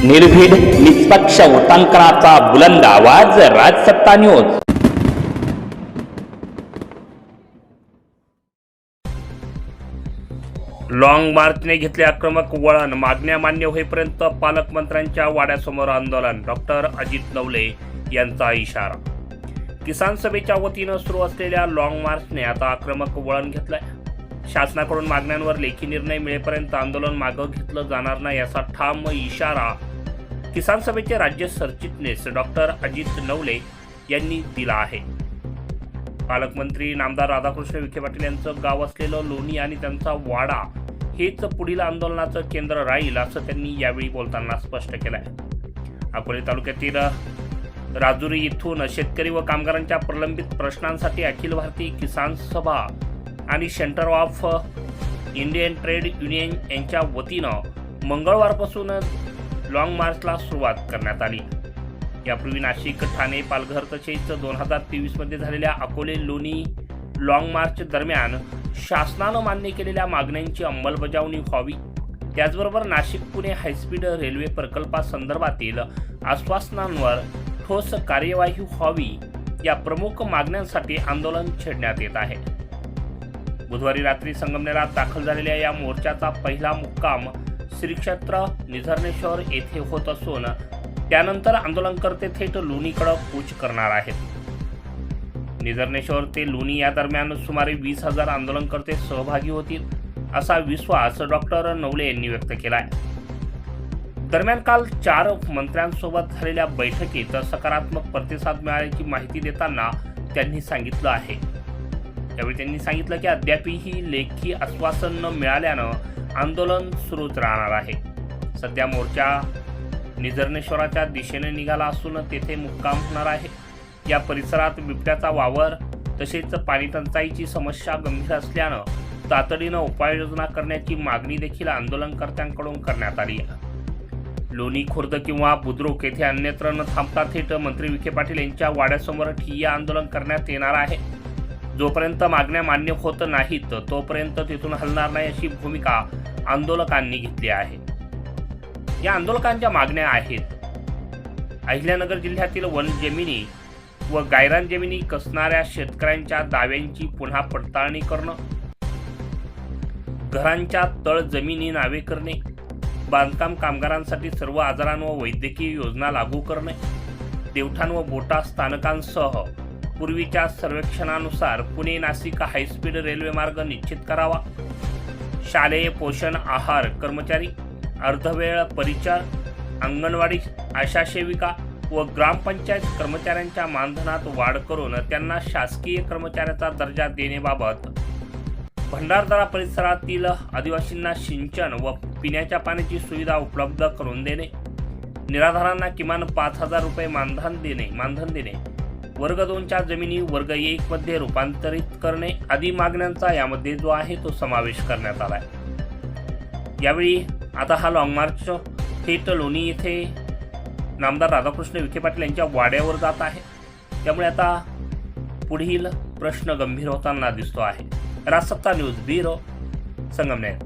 निर्भीड निष्पक्ष वृत्तांकनाचा बुलंद आवाज, राजसत्ता न्यूज। लॉंग मार्चने घेतले आक्रमक वळण, मागण्या मान्य होईपर्यंत पालकमंत्र्यांच्या वाड्यासमोर आंदोलन, डॉक्टर अजित नवले यांचा इशारा। किसान सभेच्या वतीनं सुरू असलेल्या लॉंग मार्चने आता आक्रमक वळण घेतलंय। शासनाकडून मागण्यांवर लेखी निर्णय मिळेपर्यंत आंदोलन मागं घेतलं जाणार नाही असा ठाम इशारा किसान सभेचे राज्य सरचिटणीस डॉक्टर अजित नवले यांनी दिला आहे। पालकमंत्री नामदार राधाकृष्ण विखे पाटील यांचं गाव असलेलं लोणी आणि त्यांचा वाडा हेच पुढील आंदोलनाचं केंद्र राहील असं त्यांनी यावेळी बोलताना स्पष्ट केलंय। अकोले तालुक्यातील राजुरी इथून शेतकरी व कामगारांच्या प्रलंबित प्रश्नांसाठी अखिल भारतीय किसान सभा आणि centre of Indian trade union यांच्या वतीनं मंगळवारपासून लॉंग मार्चला सुरुवात करण्यात आली। यापूर्वी नाशिक, ठाणे, पालघर तसेच 2023 मध्ये झालेल्या अकोले लोणी लॉंग मार्च दरम्यान शासनानं मान्य केलेल्या मागण्यांची अंमलबजावणी व्हावी, त्याचबरोबर नाशिक पुणे हायस्पीड रेल्वे प्रकल्पासंदर्भातील आश्वासनांवर ठोस कार्यवाही व्हावी या प्रमुख मागण्यांसाठी आंदोलन छेडण्यात येत आहे। बुधवारी रात्री संगमनेरात दाखल झालेल्या या मोर्चाचा पहिला मुक्काम श्री क्षेत्र निझर्णेश्वर येथे होत असून त्यानंतर आंदोलनकर्ते थेट लोणीकडे कूच करणार आहेत। निझर्णेश्वर ते लोणी या दरम्यान सुमारे 20,000 आंदोलनकर्ते सहभागी होतील असा विश्वास डॉक्टर नवले यांनी व्यक्त केलाय। दरम्यान काल 4 मंत्र्यांसोबत झालेल्या बैठकीत सकारात्मक प्रतिसाद मिळाल्याची माहिती देताना त्यांनी सांगितलं आहे। त्यावेळी त्यांनी सांगितलं की अद्यापही लेखी आश्वासन न मिळाल्यानं आंदोलन सुरूच राहणार आहे। सध्या मोर्चा निझर्णेश्वराच्या दिशेने निघाला असून तेथे मुक्काम होणार आहे। या परिसरात बिबट्याचा वावर तसेच पाणी टंचाईची समस्या गंभीर असल्यानं तातडीनं उपाययोजना करण्याची मागणी देखील आंदोलनकर्त्यांकडून करण्यात आली आहे। लोणी, खुर्द किंवा बुद्रुक येथे अन्यत्र न थांबता थेट मंत्री विखे पाटील यांच्या वाड्यासमोर ठिय्या आंदोलन करण्यात येणार आहे। जोपर्यंत मागण्या मान्य होत नाहीत तोपर्यंत तिथून हलणार नाही अशी भूमिका आंदोलकांनी घेतली आहे। या आंदोलकांच्या मागण्या आहेत: अहिल्यानगर जिल्ह्यातील वन जमिनी व गायरान जमिनी कसणाऱ्या शेतकऱ्यांच्या दाव्यांची पुन्हा पडताळणी करणं, घरांच्या तळ जमिनी नावे करणे, बांधकाम कामगारांसाठी सर्व आजारां व वैद्यकीय योजना लागू करणे, देवठाण व बोटा स्थानकांसह पूर्वीच्या सर्वेक्षणानुसार पुणे नाशिक हायस्पीड रेल्वे मार्ग निश्चित करावा, शालेय पोषण आहार कर्मचारी, अर्धवेळ परिचार, अंगणवाडी आशा सेविका व ग्रामपंचायत कर्मचाऱ्यांच्या मानधनात वाढ करून त्यांना शासकीय कर्मचाऱ्याचा दर्जा देण्याबाबत, भंडारदरा परिसरातील आदिवासींना सिंचन व पिण्याच्या पाण्याची सुविधा उपलब्ध करून देणे, निराधारांना किमान 5,000 रुपये मानधन देणे, वर्ग 2च्या जमिनी वर्ग 1 मध्ये रूपांतरित करणे आदी मागण्यांचा यामध्ये जो आहे तो समावेश करण्यात आला आहे। यावेळी आता हा लॉंग मार्च थेट लोणी येथे नामदार राधाकृष्ण विखे पाटील यांच्या वाड्यावर जात आहे। त्यामुळे आता पुढील प्रश्न गंभीर होताना दिसतो आहे। राजसत्ता न्यूज ब्युरो, संगमनेर।